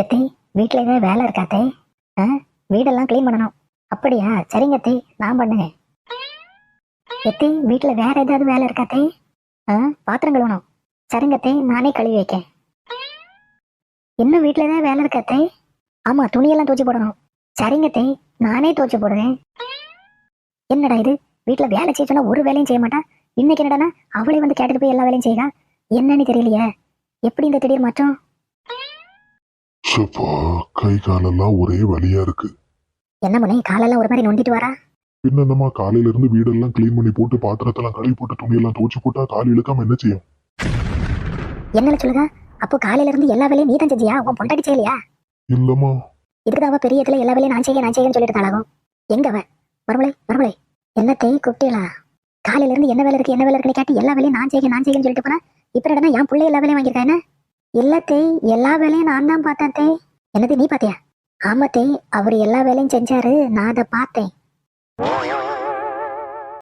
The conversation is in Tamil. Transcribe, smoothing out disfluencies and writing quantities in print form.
எத்தி, வீட்டில் ஏதாவது வேலை இருக்காத்தே? ஆ, வீடெல்லாம் க்ளீன் பண்ணணும். அப்படியா? சரிங்க அத்தை, நான் பண்ணுங்க. எத்தி, வீட்டில் வேற ஏதாவது வேலை இருக்காத்தே? ஆ, பாத்திரம் கழுவணும். சரிங்க அத்தை, நானே கழுவி வைக்கேன். இன்னும் வீட்டில் ஏதாவது வேலை இருக்காத்தே? ஆமா, துணியெல்லாம் துவைச்சு போடணும். சரிங்க அத்தை, நானே துவைச்சு போடுவேன். என்னடா இது, வீட்டில் வேலை செய்ய சொன்னா ஒரு வேலையும் செய்ய மாட்டா. இன்னைக்கு என்னடானா அவளே வந்து கேட்டுட்டு போய் எல்லா வேலையும் செய்யலாம். என்னன்னு தெரியலையே, எப்படி இந்த திடீர் மாற்றம்? ஷப்பா, கை காலெல்லாம் ஒரே வலியா இருக்கு. என்ன பண்ணி காலெல்லாம் ஒரு மாதிரி நொண்டிட்டு வரா? என்னமா காலையில இருந்து வீடெல்லாம் கிளீன் பண்ணி போட்டு பாத்திரத்தெல்லாம் கழுவி போட்டு துணியெல்லாம் துவைச்சு போட்டா கால் இழுக்காம என்ன செய்யும்? என்னன்னு சொல்லுதா? அப்போ காலையில இருந்து எல்லா வேலையும் நீ தான் செஞ்சியா? உன் பொண்டாட்டி செய்யலையா? இல்லம்மா. இதுக்கு அவ பெரிய இடத்துல எல்லா வேலையும் நான் செய்யன்னு சொல்லிட்டு தாளாகும். எங்க அவ? மறுமலை என்னத்தை கூப்பிட்டீங்களா? காலையில இருந்து என்ன வேலை இருக்குன்னு கேட்டு எல்லா வேலையும் நான் செய்யன்னு சொல்லிட்டு போனா, இப்ப என்னடா என் பிள்ளை எல்லா வேலையும் வாங்கியிருக்கா என்ன? இல்லத்தே, எல்லா வேலையும் நான் தான் பார்த்தேன். என்னது, நீ பாத்தியா? ஆமாத்தே, அவர் எல்லா வேலையும் செஞ்சாரு, நான் அதை பார்த்தேன்.